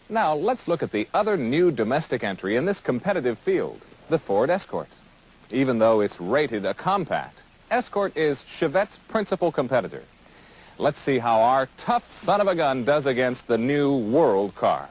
Now, let's look at the other new domestic entry in this competitive field, the Ford Escort. Even though it's rated a compact, Escort is Chevette's principal competitor. Let's see how our tough son of a gun does against the new world car.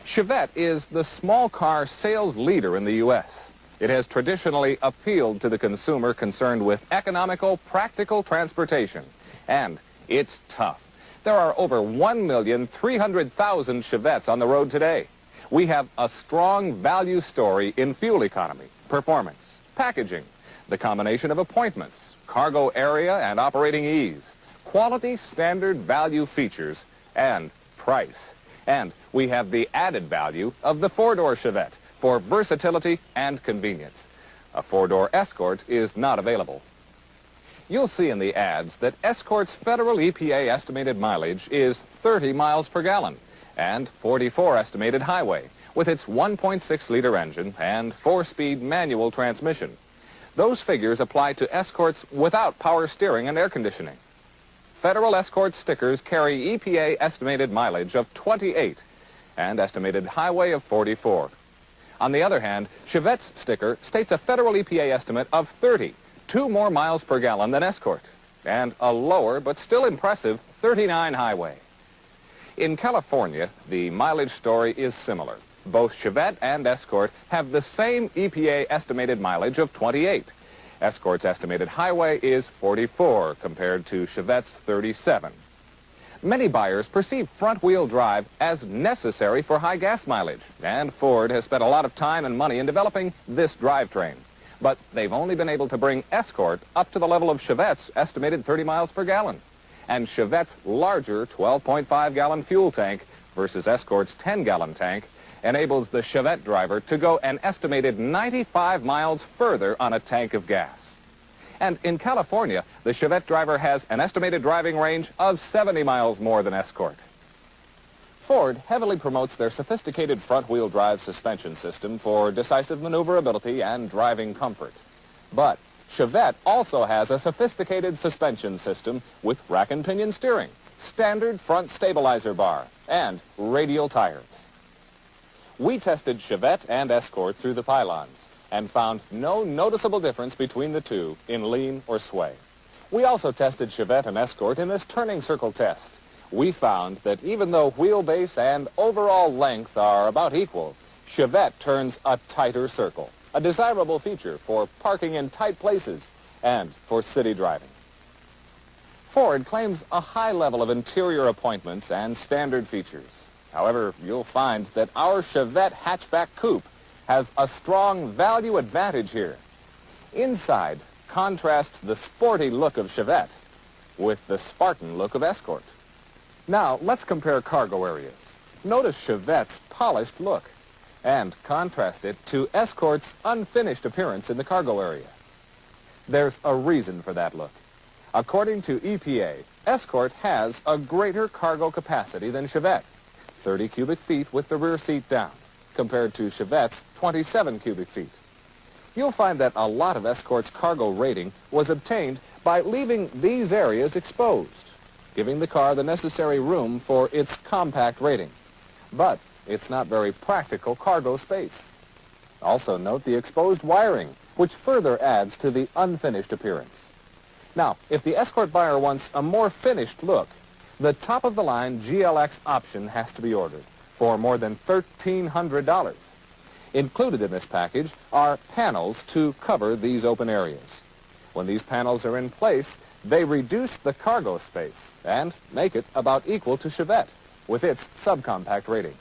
Chevette is the small car sales leader in the U.S. It has traditionally appealed to the consumer concerned with economical, practical transportation. And it's tough. There are over 1,300,000 Chevettes on the road today. We have a strong value story in fuel economy, performance, packaging, the combination of appointments, cargo area and operating ease, quality, standard, value features, and price. And we have the added value of the four-door Chevette for versatility and convenience. A four-door Escort is not available. You'll see in the ads that Escort's federal EPA estimated mileage is 30 miles per gallon and 44 estimated highway with its 1.6-liter engine and 4-speed manual transmission. Those figures apply to Escorts without power steering and air conditioning. Federal Escort stickers carry EPA estimated mileage of 28 and estimated highway of 44. On the other hand, Chevette's sticker states a federal EPA estimate of 30, 2 more miles per gallon than Escort, and a lower but still impressive 39 highway. In California, the mileage story is similar. Both Chevette and Escort have the same EPA estimated mileage of 28. Escort's estimated highway is 44 compared to Chevette's 37. Many buyers perceive front-wheel drive as necessary for high gas mileage, and Ford has spent a lot of time and money in developing this drivetrain. But they've only been able to bring Escort up to the level of Chevette's estimated 30 miles per gallon. And Chevette's larger 12.5-gallon fuel tank versus Escort's 10-gallon tank enables the Chevette driver to go an estimated 95 miles further on a tank of gas. And in California, the Chevette driver has an estimated driving range of 70 miles more than Escort. Ford heavily promotes their sophisticated front-wheel drive suspension system for decisive maneuverability and driving comfort. But Chevette also has a sophisticated suspension system with rack and pinion steering, standard front stabilizer bar, and radial tires. We tested Chevette and Escort through the pylons and found no noticeable difference between the two in lean or sway. We also tested Chevette and Escort in this turning circle test. We found that even though wheelbase and overall length are about equal, Chevette turns a tighter circle, a desirable feature for parking in tight places and for city driving. Ford claims a high level of interior appointments and standard features. However, you'll find that our Chevette hatchback coupe has a strong value advantage here. Inside, contrast the sporty look of Chevette with the Spartan look of Escort. Now, let's compare cargo areas. Notice Chevette's polished look and contrast it to Escort's unfinished appearance in the cargo area. There's a reason for that look. According to EPA, Escort has a greater cargo capacity than Chevette, 30 cubic feet with the rear seat down, compared to Chevette's 27 cubic feet. You'll find that a lot of Escort's cargo rating was obtained by leaving these areas exposed, giving the car the necessary room for its compact rating. But it's not very practical cargo space. Also note the exposed wiring, which further adds to the unfinished appearance. Now, if the Escort buyer wants a more finished look, the top-of-the-line GLX option has to be ordered for more than $1,300. Included in this package are panels to cover these open areas. When these panels are in place, they reduce the cargo space and make it about equal to Chevette with its subcompact rating.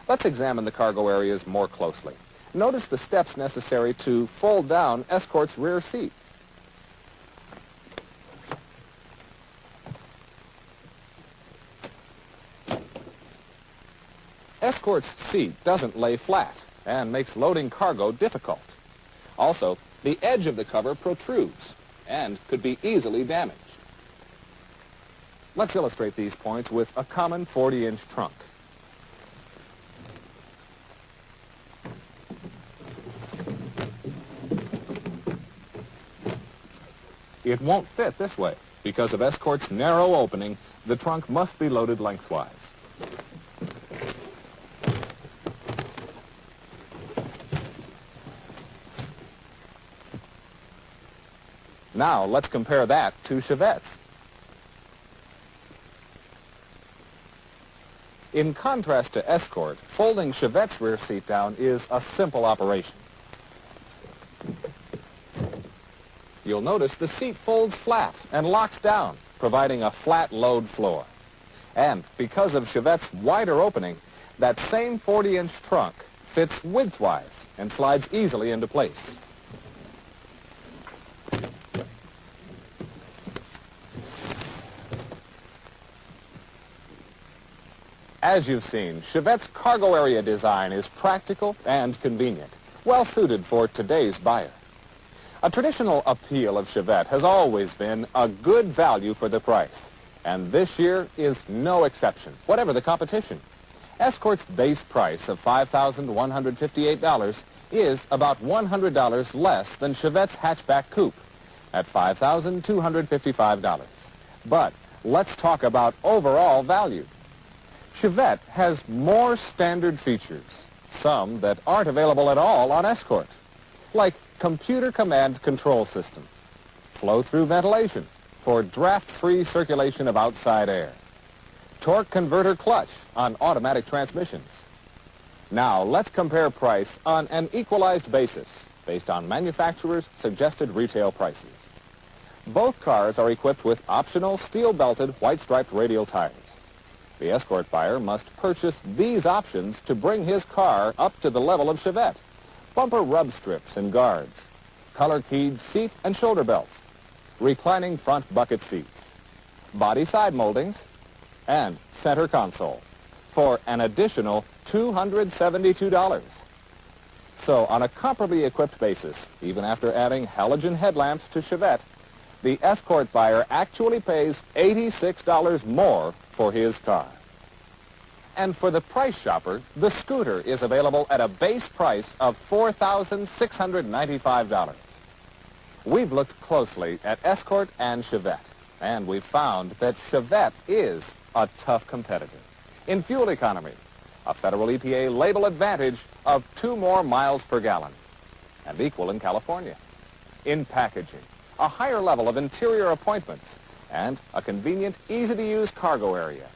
Let's examine the cargo areas more closely. Notice the steps necessary to fold down Escort's rear seat. Escort's seat doesn't lay flat and makes loading cargo difficult. Also, the edge of the cover protrudes and could be easily damaged. Let's illustrate these points with a common 40-inch trunk. It won't fit this way. Because of Escort's narrow opening, the trunk must be loaded lengthwise. Now let's compare that to Chevette's. In contrast to Escort, folding Chevette's rear seat down is a simple operation. You'll notice the seat folds flat and locks down, providing a flat load floor. And because of Chevette's wider opening, that same 40-inch trunk fits widthwise and slides easily into place. As you've seen, Chevette's cargo area design is practical and convenient, well suited for today's buyer. A traditional appeal of Chevette has always been a good value for the price, and this year is no exception, whatever the competition. Escort's base price of $5,158 is about $100 less than Chevette's hatchback coupe at $5,255. But let's talk about overall value. Chevette has more standard features, some that aren't available at all on Escort, like computer command control system, flow-through ventilation for draft-free circulation of outside air, torque converter clutch on automatic transmissions. Now let's compare price on an equalized basis based on manufacturers' suggested retail prices. Both cars are equipped with optional steel-belted white-striped radial tires. The Escort buyer must purchase these options to bring his car up to the level of Chevette. Bumper rub strips and guards, color-keyed seat and shoulder belts, reclining front bucket seats, body side moldings, and center console for an additional $272. So on a comparably equipped basis, even after adding halogen headlamps to Chevette, the Escort buyer actually pays $86 more for his car. And for the price shopper, the scooter is available at a base price of $4,695. We've looked closely at Escort and Chevette, and we've found that Chevette is a tough competitor. In fuel economy, a federal EPA label advantage of 2 more miles per gallon, and equal in California. In packaging, a higher level of interior appointments, and a convenient, easy-to-use cargo area.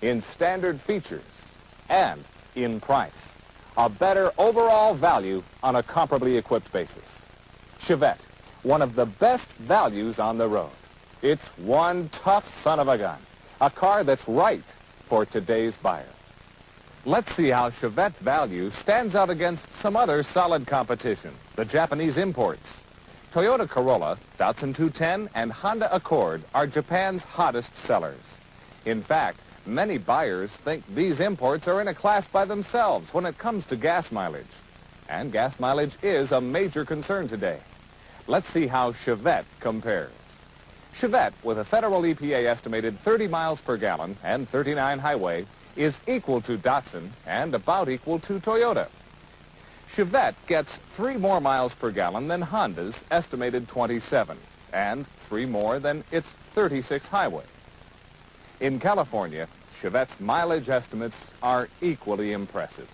In standard features, and in price, a better overall value on a comparably equipped basis. Chevette, one of the best values on the road. It's one tough son of a gun, a car that's right for today's buyer. Let's see how Chevette value stands out against some other solid competition, the Japanese imports. Toyota Corolla, Datsun 210, and Honda Accord are Japan's hottest sellers. In fact, many buyers think these imports are in a class by themselves when it comes to gas mileage. And gas mileage is a major concern today. Let's see how Chevette compares. Chevette, with a federal EPA estimated 30 miles per gallon and 39 highway, is equal to Datsun and about equal to Toyota. Chevette gets 3 more miles per gallon than Honda's estimated 27, and 3 more than its 36 highway. In California, Chevette's mileage estimates are equally impressive.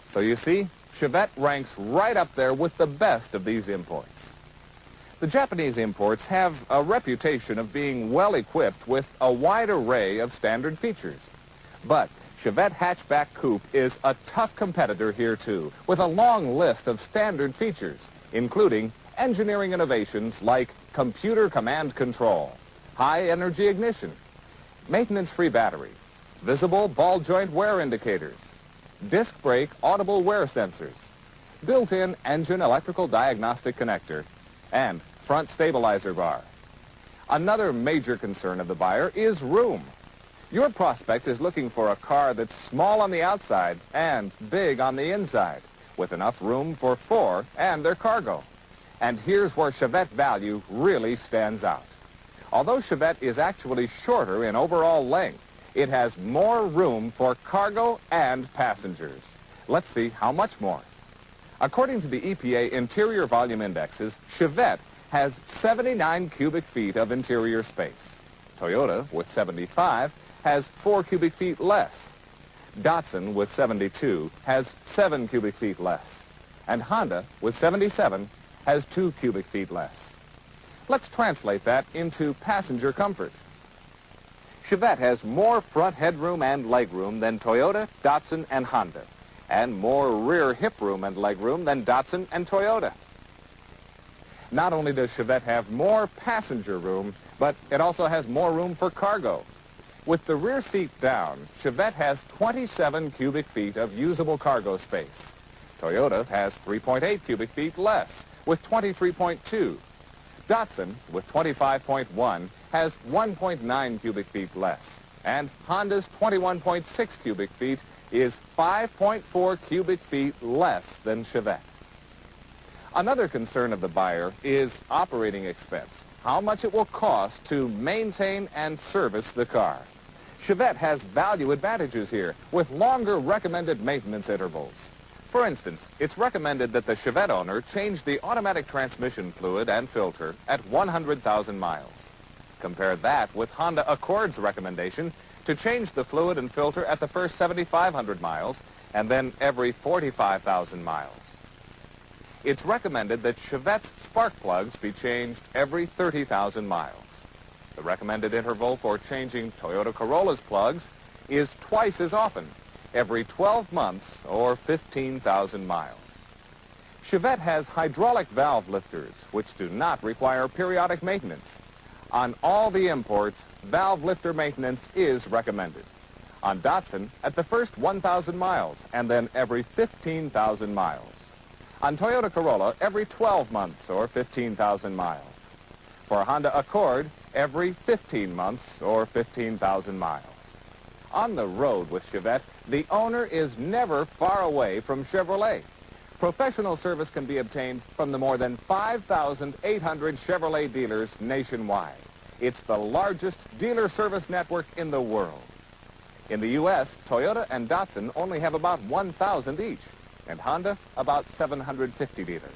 So you see, Chevette ranks right up there with the best of these imports. The Japanese imports have a reputation of being well equipped with a wide array of standard features. But Chevette hatchback coupe is a tough competitor here too, with a long list of standard features, including engineering innovations like computer command control, high energy ignition, maintenance-free battery, visible ball joint wear indicators, disc brake audible wear sensors, built-in engine electrical diagnostic connector, and front stabilizer bar. Another major concern of the buyer is room. Your prospect is looking for a car that's small on the outside and big on the inside, with enough room for 4 and their cargo. And here's where Chevette value really stands out. Although Chevette is actually shorter in overall length, it has more room for cargo and passengers. Let's see how much more. According to the EPA Interior Volume Indexes, Chevette has 79 cubic feet of interior space. Toyota, with 75, has 4 cubic feet less. Datsun, with 72, has 7 cubic feet less. And Honda, with 77, has 2 cubic feet less. Let's translate that into passenger comfort. Chevette has more front headroom and legroom than Toyota, Datsun, and Honda, and more rear hip room and legroom than Datsun and Toyota. Not only does Chevette have more passenger room, but it also has more room for cargo. With the rear seat down, Chevette has 27 cubic feet of usable cargo space. Toyota has 3.8 cubic feet less, with 23.2. Datsun, with 25.1, has 1.9 cubic feet less. And Honda's 21.6 cubic feet is 5.4 cubic feet less than Chevette. Another concern of the buyer is operating expense, how much it will cost to maintain and service the car. Chevette has value advantages here, with longer recommended maintenance intervals. For instance, it's recommended that the Chevette owner change the automatic transmission fluid and filter at 100,000 miles. Compare that with Honda Accord's recommendation to change the fluid and filter at the first 7,500 miles and then every 45,000 miles. It's recommended that Chevette's spark plugs be changed every 30,000 miles. The recommended interval for changing Toyota Corolla's plugs is twice as often, every 12 months or 15,000 miles. Chevette has hydraulic valve lifters, which do not require periodic maintenance. On all the imports, valve lifter maintenance is recommended. On Datsun, at the first 1,000 miles and then every 15,000 miles. On Toyota Corolla, every 12 months or 15,000 miles. For Honda Accord, every 15 months or 15,000 miles. On the road with Chevette, the owner is never far away from Chevrolet. Professional service can be obtained from the more than 5,800 Chevrolet dealers nationwide. It's the largest dealer service network in the world. In the U.S., Toyota and Datsun only have about 1,000 each, and Honda about 750 dealers.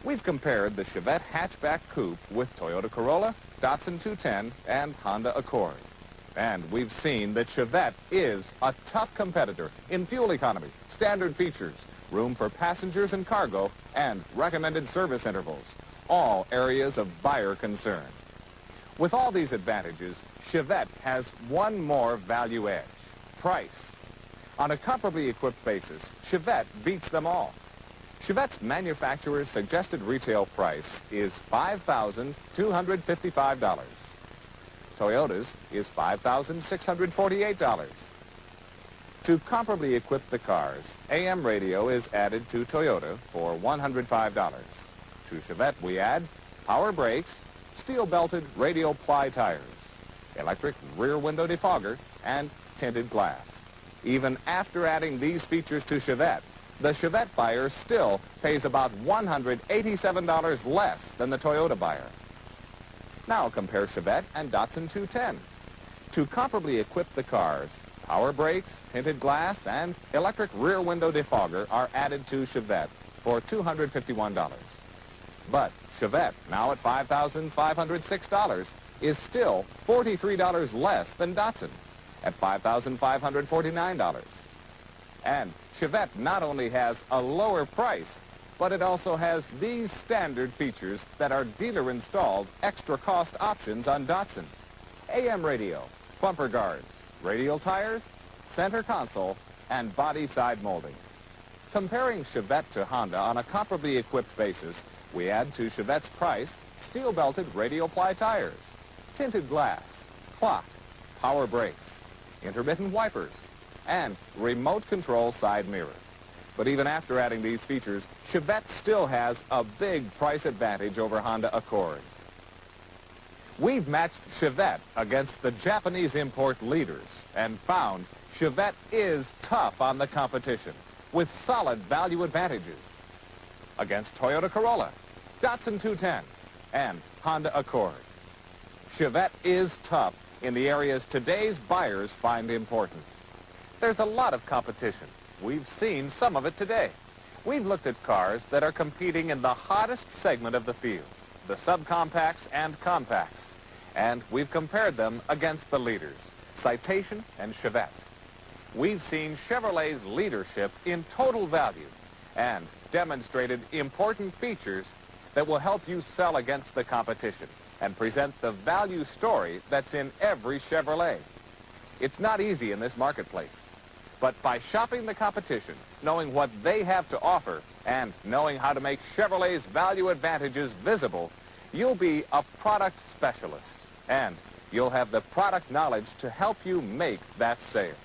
We've compared the Chevette hatchback coupe with Toyota Corolla, Datsun 210, and Honda Accord. And we've seen that Chevette is a tough competitor in fuel economy, standard features, room for passengers and cargo, and recommended service intervals, all areas of buyer concern. With all these advantages, Chevette has one more value edge: price. On a comparably equipped basis, Chevette beats them all. Chevette's manufacturer's suggested retail price is $5,255. Toyota's is $5,648. To comparably equip the cars, AM radio is added to Toyota for $105. To Chevette we add power brakes, steel-belted radial ply tires, electric rear window defogger, and tinted glass. Even after adding these features to Chevette, the Chevette buyer still pays about $187 less than the Toyota buyer. Now compare Chevette and Datsun 210. To comparably equip the cars, power brakes, tinted glass, and electric rear window defogger are added to Chevette for $251. But Chevette, now at $5,506, is still $43 less than Datsun at $5,549. And Chevette not only has a lower price, but it also has these standard features that are dealer-installed extra cost options on Datsun: AM radio, bumper guards, radial tires, center console, and body side molding. Comparing Chevette to Honda on a comparably equipped basis, we add to Chevette's price steel-belted radial ply tires, tinted glass, clock, power brakes, intermittent wipers, and remote control side mirror. But even after adding these features, Chevette still has a big price advantage over Honda Accord. We've matched Chevette against the Japanese import leaders and found Chevette is tough on the competition with solid value advantages against Toyota Corolla, Datsun 210, and Honda Accord. Chevette is tough in the areas today's buyers find important. There's a lot of competition. We've seen some of it today. We've looked at cars that are competing in the hottest segment of the field, the subcompacts and compacts, and we've compared them against the leaders, Citation and Chevette. We've seen Chevrolet's leadership in total value and demonstrated important features that will help you sell against the competition and present the value story that's in every Chevrolet. It's not easy in this marketplace, but by shopping the competition, knowing what they have to offer, and knowing how to make Chevrolet's value advantages visible, you'll be a product specialist, and you'll have the product knowledge to help you make that sale.